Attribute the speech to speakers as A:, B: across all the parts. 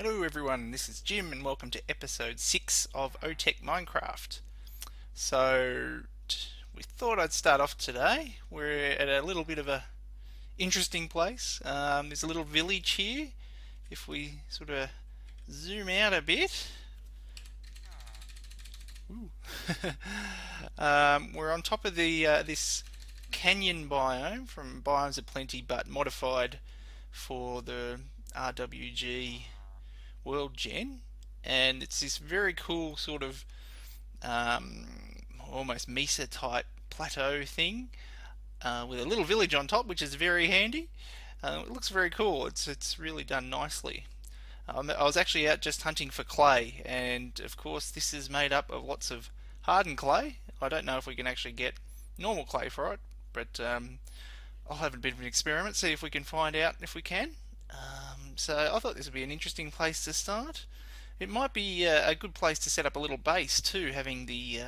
A: Hello everyone, this is Jim and welcome to episode 6 of oTech Minecraft. So, we thought I'd start off today. We're at a little bit of a interesting place. There's a little village here. If we sort of zoom out a bit. We're on top of the this canyon biome from Biomes of Plenty but modified for the RWG World Gen, and it's this very cool sort of um, almost mesa type plateau thing with a little village on top, which is very handy. It looks very cool. It's really done nicely. I was actually out just hunting for clay, and of course this is made up of lots of hardened clay. I don't know if we can actually get normal clay for it, but I'll have a bit of an experiment, see if we can find out if we can. So I thought this would be an interesting place to start. It might be a good place to set up a little base too, having the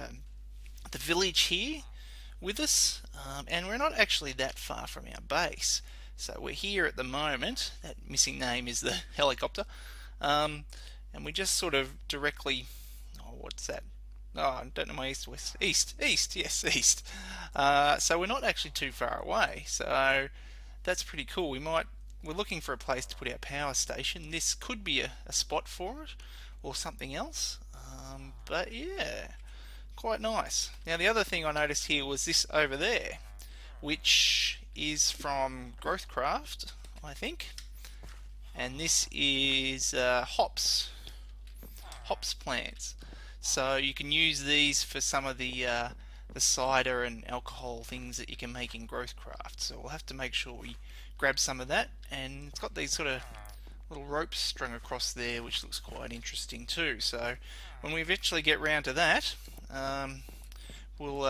A: village here with us, and we're not actually that far from our base. So we're here at the moment. That missing name is the helicopter, and we just sort of directly. Oh, what's that? Oh, I don't know my east west. East, yes, east. So we're not actually too far away. So that's pretty cool. We're looking for a place to put our power station. This could be a spot for it, or something else. But yeah, quite nice. Now the other thing I noticed here was this over there, which is from Growthcraft, I think, and this is hops plants. So you can use these for some of the cider and alcohol things that you can make in Growthcraft. So we'll have to make sure we grab some of that, and it's got these sort of little ropes strung across there, which looks quite interesting too. So when we eventually get round to that, we'll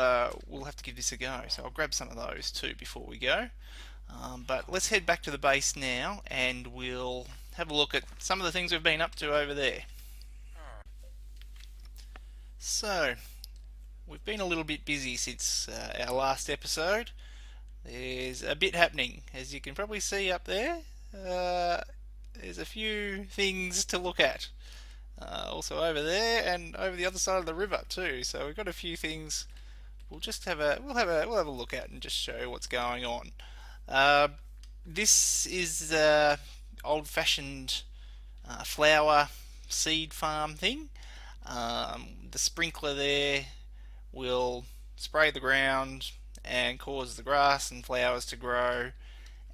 A: have to give this a go. So I'll grab some of those too before we go. But let's head back to the base now, and we'll have a look at some of the things we've been up to over there. So we've been a little bit busy since our last episode. There's a bit happening, as you can probably see up there. There's a few things to look at. Also over there and over the other side of the river too. So we've got a few things. We'll have a look at and just show what's going on. Uh, this is old-fashioned flower seed farm thing. The sprinkler there will spray the ground and cause the grass and flowers to grow,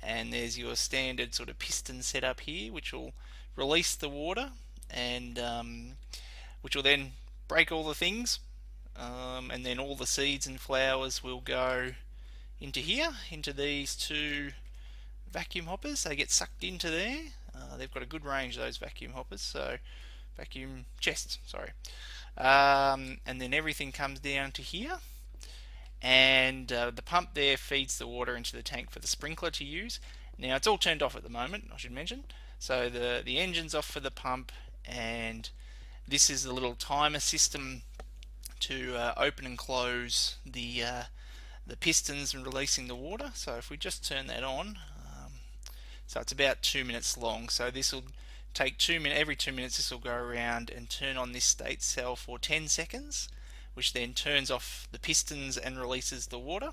A: and there's your standard sort of piston setup here, which will release the water, and which will then break all the things, and then all the seeds and flowers will go into here, into these two vacuum hoppers. They get sucked into there. They've got a good range, those vacuum hoppers, so vacuum chests, sorry. And then everything comes down to here, and the pump there feeds the water into the tank for the sprinkler to use. Now it's all turned off at the moment, I should mention. So the engine's off for the pump, and this is the little timer system to open and close the pistons and releasing the water. So if we just turn that on, so it's about 2 minutes long. So this will take 2 minutes. Every 2 minutes, this will go around and turn on this state cell for 10 seconds, which then turns off the pistons and releases the water.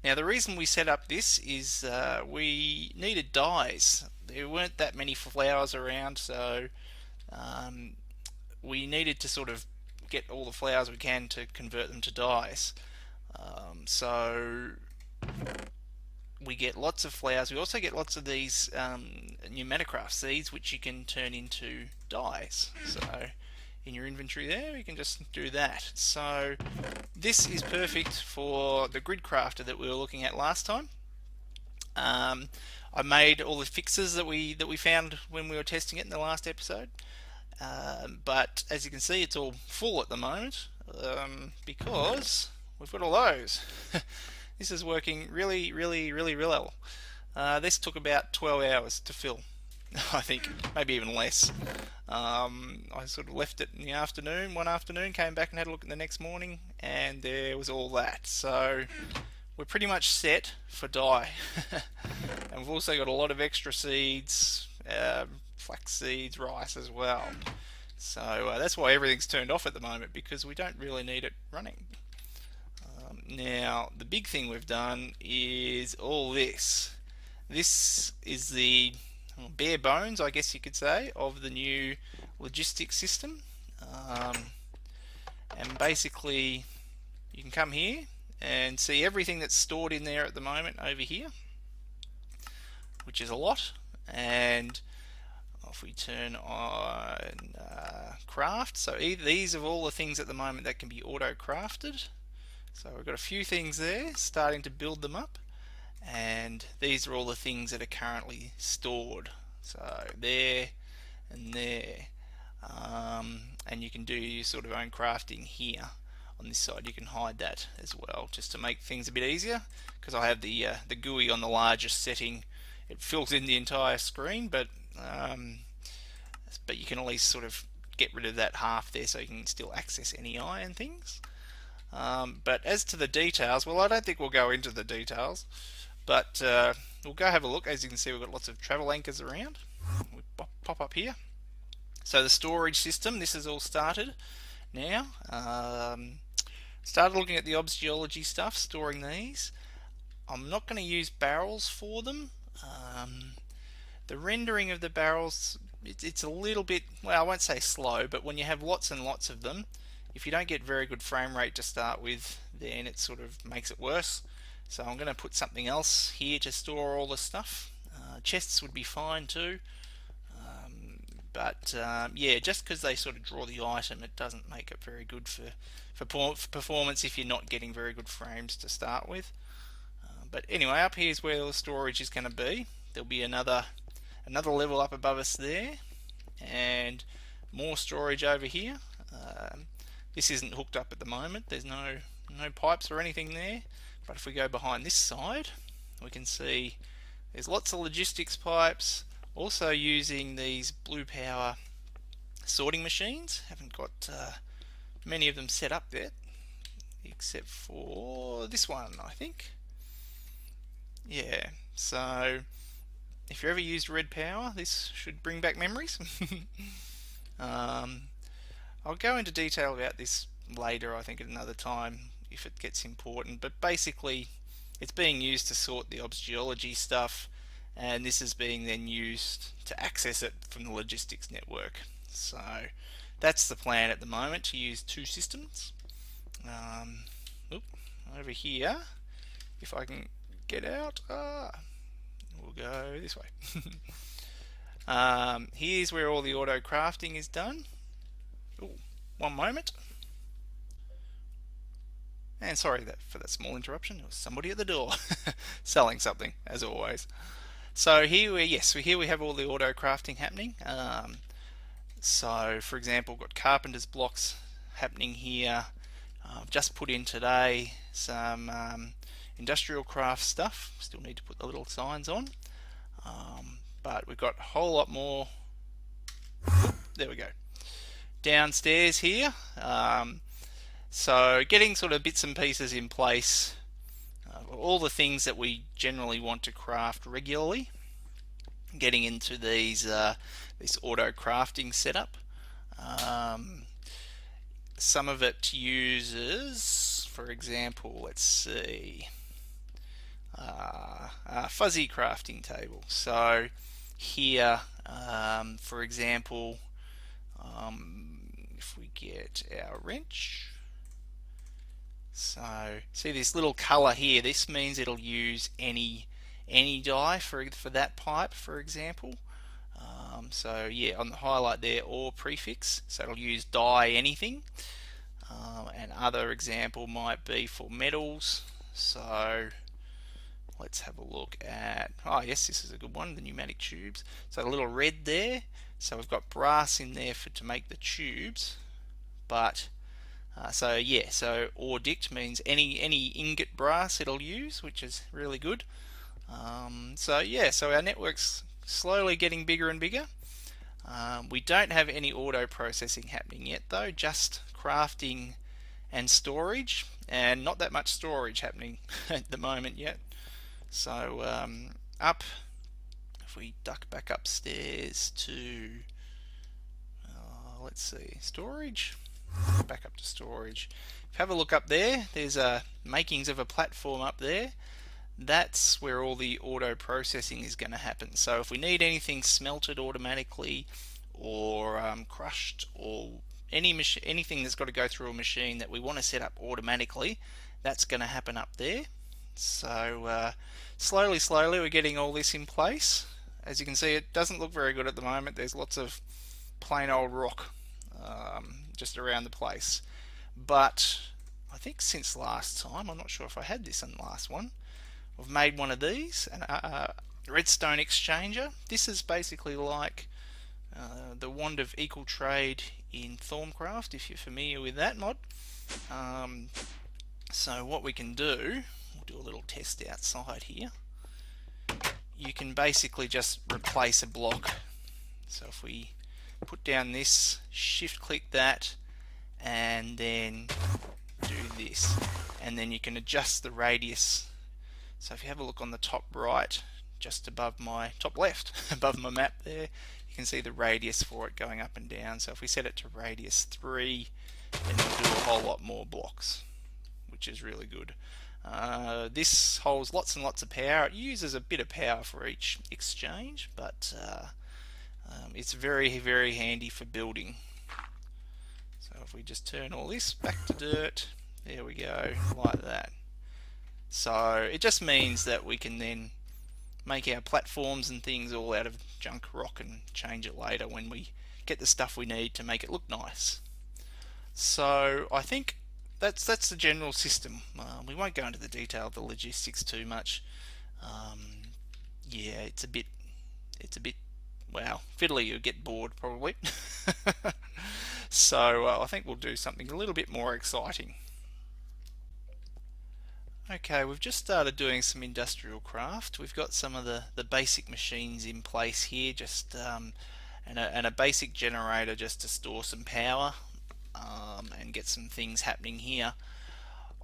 A: Now the reason we set up this is we needed dyes. There weren't that many flowers around, so we needed to sort of get all the flowers we can to convert them to dyes. So we get lots of flowers. We also get lots of these new Metacraft seeds, which you can turn into dyes. So in your inventory there, you can just do that. So this is perfect for the grid crafter that we were looking at last time. I made all the fixes that we found when we were testing it in the last episode, but as you can see, it's all full at the moment because we've got all those. This is working really well. This took about 12 hours to fill. I think maybe even less. I sort of left it in the afternoon, one afternoon, came back and had a look at the next morning, and there was all that. So we're pretty much set for dye. And we've also got a lot of extra seeds, flax seeds, rice as well. So that's why everything's turned off at the moment, because we don't really need it running. Now, the big thing we've done is all this. This is the bare bones, I guess you could say, of the new logistics system. Um, and basically, you can come here and see everything that's stored in there at the moment over here, which is a lot. And if we turn on craft, so these are all the things at the moment that can be auto crafted. So we've got a few things there, starting to build them up, and these are all the things that are currently stored. So there and there, and you can do your sort of own crafting here. On this side, you can hide that as well, just to make things a bit easier. Because I have the GUI on the largest setting, it fills in the entire screen, but you can at least sort of get rid of that half there, so you can still access NEI and things. But as to the details, well, I don't think we'll go into the details, but we'll go have a look. As you can see, we've got lots of travel anchors around. We pop up here. So the storage system, this is all started now. Started looking at the obs geology stuff, storing these. I'm not going to use barrels for them. The rendering of the barrels, it's a little bit, well, I won't say slow, but when you have lots and lots of them, if you don't get very good frame rate to start with, then it sort of makes it worse. So I'm going to put something else here to store all the stuff. Chests would be fine too. Yeah, just because they sort of draw the item, it doesn't make it very good for performance if you're not getting very good frames to start with. But anyway, up here is where the storage is going to be. There'll be another level up above us there, and more storage over here. This isn't hooked up at the moment. There's no pipes or anything there. But if we go behind this side, we can see there's lots of logistics pipes. Also using these blue power sorting machines. Haven't got many of them set up yet, except for this one, I think. Yeah, so if you ever used red power, this should bring back memories. I'll go into detail about this later, I think at another time, if it gets important, but basically it's being used to sort the obs geology stuff, and this is being then used to access it from the logistics network. So that's the plan at the moment, to use two systems. Over here, if I can get out, we'll go this way. Here's where all the auto crafting is done. Ooh, one moment. And sorry for that small interruption. There was somebody at the door selling something, as always. So here we have all the auto crafting happening. So for example, got carpenter's blocks happening here. I've just put in today some industrial craft stuff. Still need to put the little signs on. But we've got a whole lot more. There we go. Downstairs here. So getting sort of bits and pieces in place, all the things that we generally want to craft regularly, getting into these this auto crafting setup. Some of it uses, for example, let's see, a fuzzy crafting table. So here, for example, if we get our wrench, so see this little color here, this means it'll use any die for that pipe, for example. So yeah, on the highlight there, or prefix, so it'll use die anything. And other example might be for metals. So let's have a look at, oh yes, this is a good one, the pneumatic tubes. So a little red there, so we've got brass in there to make the tubes. But so yeah, so or dict means any ingot brass it'll use, which is really good. So yeah, so our network's slowly getting bigger and bigger. We don't have any auto processing happening yet though, just crafting and storage, and not that much storage happening at the moment yet. So up if we duck back upstairs to, let's see, storage, back up to storage. If you have a look up there, there's makings of a platform up there. That's where all the auto processing is going to happen. So if we need anything smelted automatically, or crushed, or anything that's got to go through a machine that we want to set up automatically, that's going to happen up there. So slowly we're getting all this in place. As you can see, it doesn't look very good at the moment. There's lots of plain old rock just around the place. But I think since last time, I'm not sure if I had this in the last one, I've made one of these, a redstone exchanger. This is basically like the wand of equal trade in Thorncraft, if you're familiar with that mod. So what we can do, we'll do a little test outside here. You can basically just replace a block. So if we put down this, shift click that, and then do this, and then you can adjust the radius. So if you have a look on the top right, just above my top left, above my map there, you can see the radius for it going up and down. So if we set it to radius 3, then we'll do a whole lot more blocks, which is really good. This holds lots and lots of power. It uses a bit of power for each exchange, but it's very, very handy for building. So if we just turn all this back to dirt, there we go, like that. So it just means that we can then make our platforms and things all out of junk rock and change it later when we get the stuff we need to make it look nice. So I think that's the general system. We won't go into the detail of the logistics too much. Yeah, it's a bit well, fiddly. You'll get bored probably. So I think we'll do something a little bit more exciting. Okay, we've just started doing some industrial craft. We've got some of the basic machines in place here, just and a basic generator just to store some power and get some things happening here.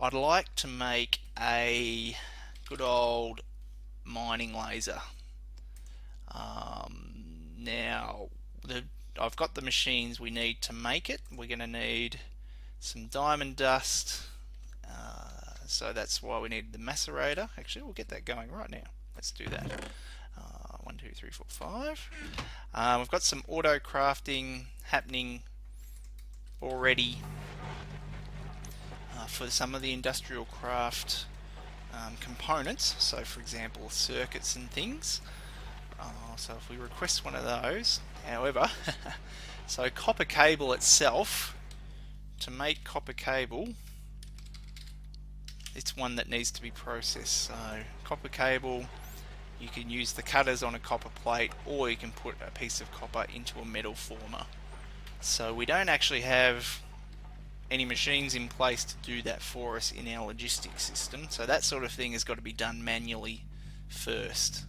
A: I'd like to make a good old mining laser. Now, I've got the machines we need to make it. We're going to need some diamond dust. So that's why we need the macerator. Actually, we'll get that going right now. Let's do that. 1, 2, 3, 4, 5. We've got some auto crafting happening already for some of the industrial craft components. So, for example, circuits and things. So if we request one of those, however, so copper cable itself, to make copper cable, it's one that needs to be processed. So copper cable, you can use the cutters on a copper plate, or you can put a piece of copper into a metal former. So we don't actually have any machines in place to do that for us in our logistics system. So that sort of thing has got to be done manually first.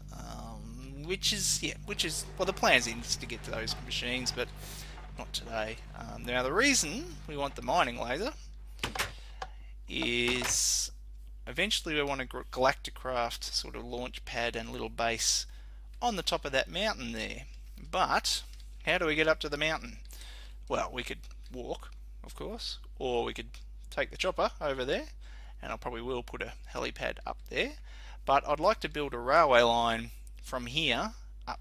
A: Which is well, the plan's in to get to those machines, but not today. Now the reason we want the mining laser is eventually we want a Galacticraft sort of launch pad and little base on the top of that mountain there. But how do we get up to the mountain? Well, we could walk, of course, or we could take the chopper over there, and I probably will put a helipad up there. But I'd like to build a railway line from here up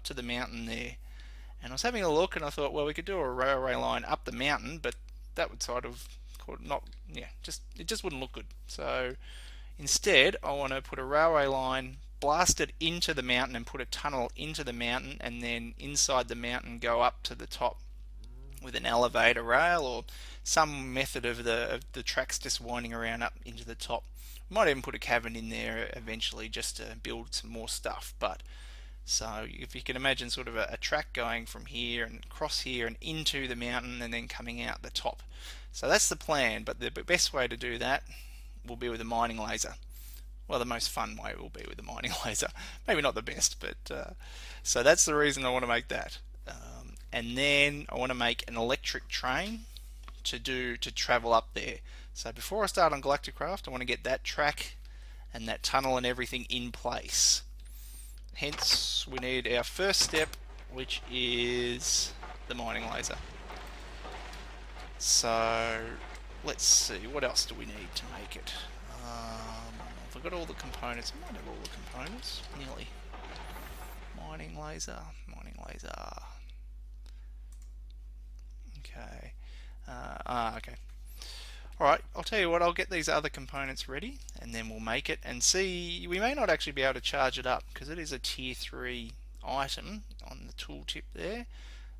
A: to the mountain there. And I was having a look and I thought, well, we could do a railway line up the mountain, but that would sort of it just wouldn't look good. So instead I want to put a railway line, blast it into the mountain and put a tunnel into the mountain, and then inside the mountain go up to the top with an elevator rail or some method of the tracks just winding around up into the top. Might even put a cavern in there eventually just to build some more stuff. But so if you can imagine sort of a track going from here and across here and into the mountain and then coming out the top. So that's the plan, but the best way to do that will be with a mining laser. Well, the most fun way will be with a mining laser. Maybe not the best, but so that's the reason I want to make that. And then I want to make an electric train to travel up there. So before I start on Galacticraft, I want to get that track and that tunnel and everything in place. hence we need our first step, which is the mining laser. So let's see, what else do we need to make it? I've got all the components. I might have all the components, nearly. Mining laser, mining laser. Okay. Okay. Alright, I'll tell you what, I'll get these other components ready and then we'll make it and see. We may not actually be able to charge it up because it is a tier 3 item on the tooltip there.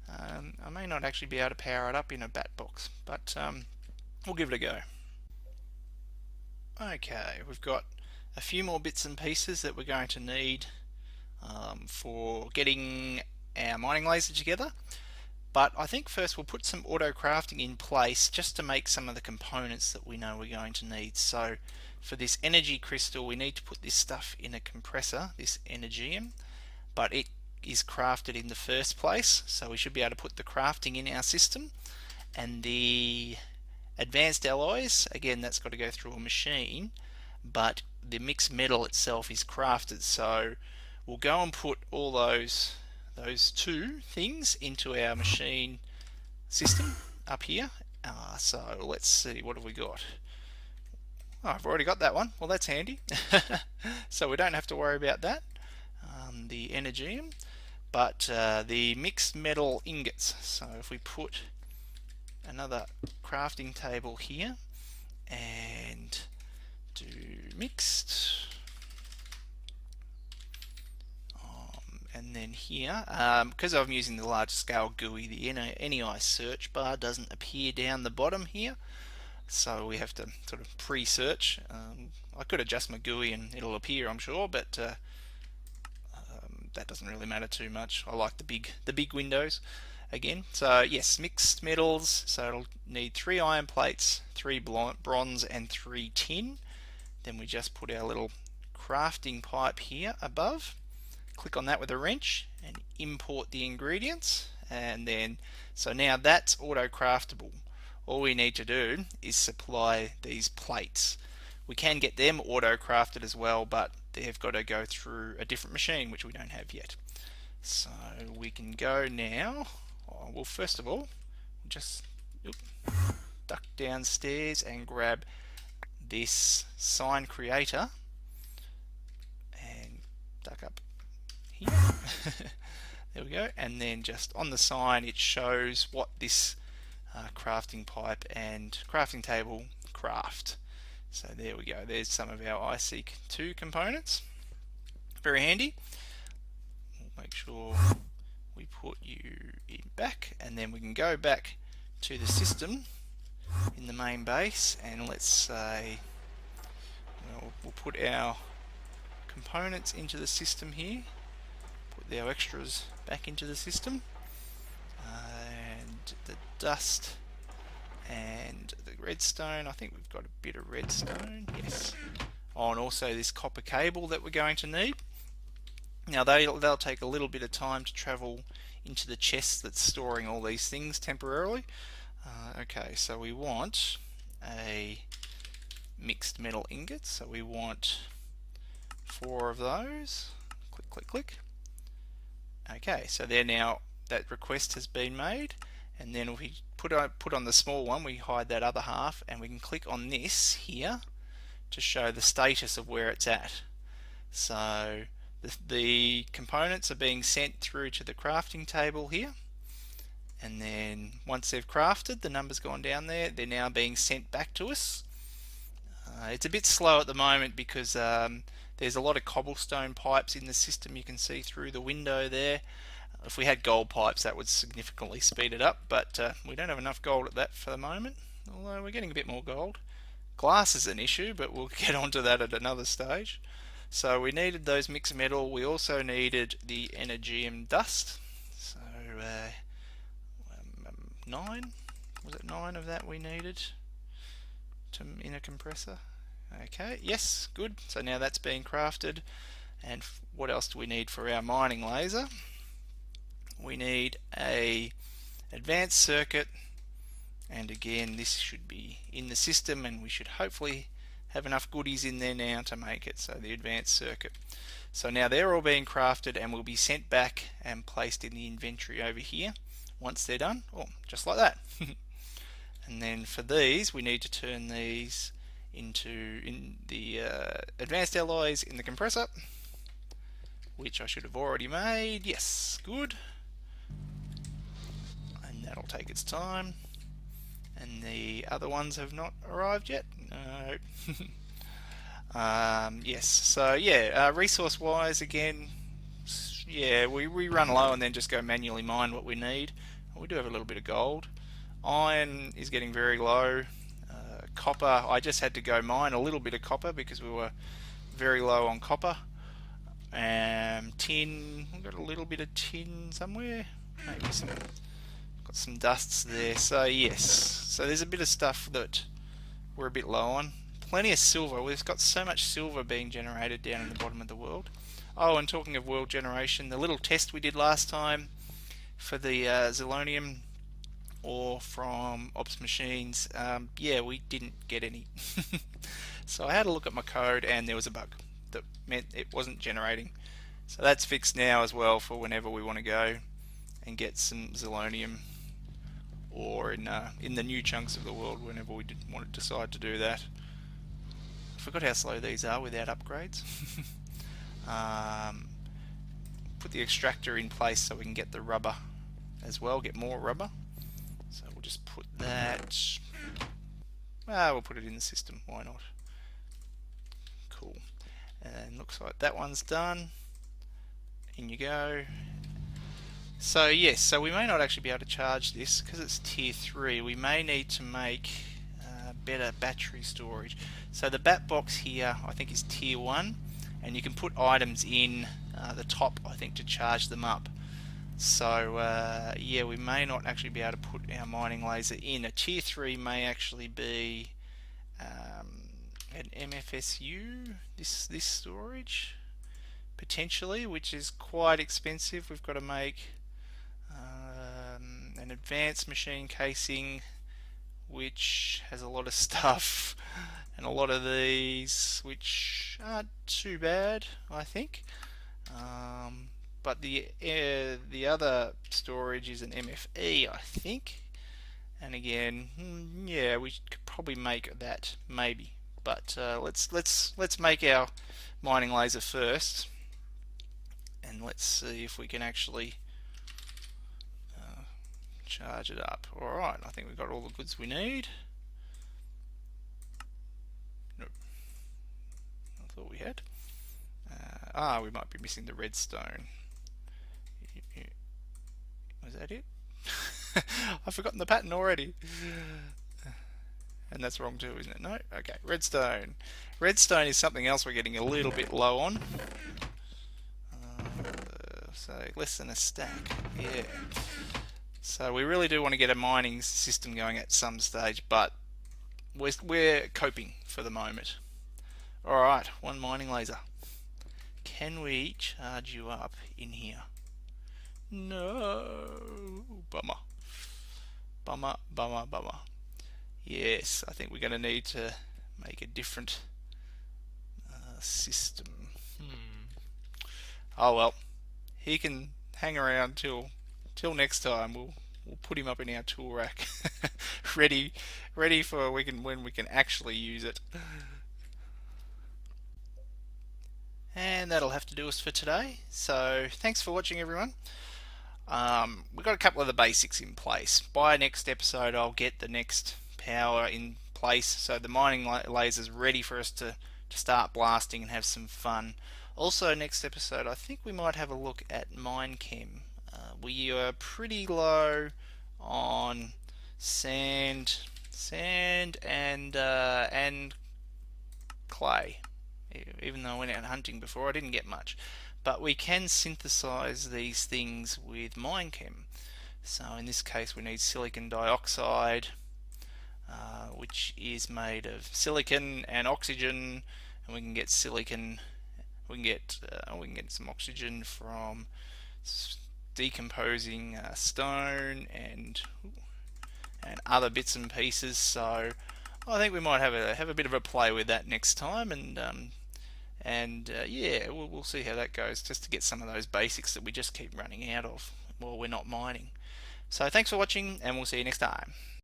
A: I may not actually be able to power it up in a bat box, but we'll give it a go. Okay, we've got a few more bits and pieces that we're going to need for getting our mining laser together. But I think first we'll put some auto crafting in place just to make some of the components that we know we're going to need. So for this energy crystal, we need to put this stuff in a compressor, this energium, but it is crafted in the first place, so we should be able to put the crafting in our system. And the advanced alloys, again, that's got to go through a machine, but the mixed metal itself is crafted, so we'll go and put all those two things into our machine system up here. So let's see, what have we got? Oh, I've already got that one. Well, that's handy. So we don't have to worry about that, the energium, but the mixed metal ingots. So if we put another crafting table here and do mixed, and then here, because I'm using the large scale GUI, the NEI search bar doesn't appear down the bottom here, so we have to sort of pre-search. I could adjust my GUI and it'll appear, I'm sure, but that doesn't really matter too much. I like the big windows again. So yes, mixed metals, so it'll need 3 iron plates, 3 bronze and 3 tin. Then we just put our little crafting pipe here above, click on that with a wrench and import the ingredients, and then so now that's auto craftable. All we need to do is supply these plates. We can get them auto crafted as well, but they've got to go through a different machine which we don't have yet. So we can go now. Well, first of all, just duck downstairs and grab this sign creator and duck up here. There we go, and then just on the sign it shows what this crafting pipe and crafting table craft. So there we go, there's some of our iSeek 2 components. Very handy. We'll make sure we put you in back, and then we can go back to the system in the main base, and let's say, well, we'll put our components into the system here, put our extras back into the system, and the dust and the redstone. I think we've got a bit of redstone, yes. Oh, and also this copper cable that we're going to need. Now they'll take a little bit of time to travel into the chest that's storing all these things temporarily. Okay, so we want a mixed metal ingot, so we want 4 of those. Click, click, click. Okay, so there now that request has been made, and then if we put on the small one, we hide that other half, and we can click on this here to show the status of where it's at. So the components are being sent through to the crafting table here, and then once they've crafted, the number's gone down there, they're now being sent back to us. It's a bit slow at the moment because there's a lot of cobblestone pipes in the system. You can see through the window there. If we had gold pipes, that would significantly speed it up, but we don't have enough gold at that for the moment, although we're getting a bit more gold. Glass is an issue, but we'll get onto that at another stage. So we needed those mixed metal. We also needed the energium dust. So 9, was it 9 of that we needed in a compressor? Okay, yes, good. So now that's being crafted. And what else do we need for our mining laser? We need a advanced circuit, and again this should be in the system, and we should hopefully have enough goodies in there now to make it. So the advanced circuit. So now they're all being crafted and will be sent back and placed in the inventory over here once they're done. Oh, just like that. And then for these, we need to turn these into the advanced alloys in the compressor, which I should have already made. Yes, good. And that'll take its time. And the other ones have not arrived yet. No. Yes, so yeah, resource wise again, yeah, we run low and then just go manually mine what we need. We do have a little bit of gold. Iron is getting very low. Copper, I just had to go mine a little bit of copper because we were very low on copper. Tin, we've got a little bit of tin somewhere. Maybe got some dusts there. So yes, so there's a bit of stuff that we're a bit low on. Plenty of silver. We've got so much silver being generated down in the bottom of the world. Oh, and talking of world generation, the little test we did last time for the Zilonium ore from Ops Machines, yeah, we didn't get any. So I had a look at my code and there was a bug that meant it wasn't generating. So that's fixed now as well for whenever we want to go and get some Zilonium ore in the new chunks of the world whenever we want to decide to do that. I forgot how slow these are without upgrades. Put the extractor in place so we can get the rubber as well, get more rubber. So we'll just put that, we'll put it in the system, why not? Cool. And looks like that one's done. In you go. So yes, so we may not actually be able to charge this because it's tier 3. We may need to make better battery storage. So the bat box here I think is tier 1 and you can put items in the top I think to charge them up. So yeah, we may not actually be able to put our mining laser in. A tier 3 may actually be an MFSU, this storage potentially, which is quite expensive. We've got to make an advanced machine casing which has a lot of stuff and a lot of these which aren't too bad I think, but the other storage is an MFE I think, and again yeah, we could probably make that maybe, but let's make our mining laser first and let's see if we can actually charge it up. Alright, I think we've got all the goods we need. Nope, I thought we had. We might be missing the redstone. Was that it? I've forgotten the pattern already. And that's wrong too, isn't it? No? Okay, redstone. Redstone is something else we're getting a little bit low on. So less than a stack. Yeah. So we really do want to get a mining system going at some stage, but we're coping for the moment. Alright, one mining laser. Can we charge you up in here? No. Bummer. Bummer, bummer, bummer. Yes, I think we're going to need to make a different system. Oh well, he can hang around till next time. We'll put him up in our tool rack, ready for when we can actually use it. And that'll have to do us for today. So thanks for watching, everyone. We've got a couple of the basics in place. By next episode, I'll get the next power in place, so the mining laser's ready for us to start blasting and have some fun. Also, next episode, I think we might have a look at Minechem. We are pretty low on sand and clay. Even though I went out hunting before, I didn't get much. But we can synthesize these things with Minechem. So in this case, we need silicon dioxide, which is made of silicon and oxygen, and we can get silicon. We can get some oxygen from decomposing stone and other bits and pieces. So I think we might have a bit of a play with that next time, and And yeah, we'll see how that goes, just to get some of those basics that we just keep running out of while we're not mining. So thanks for watching, and we'll see you next time.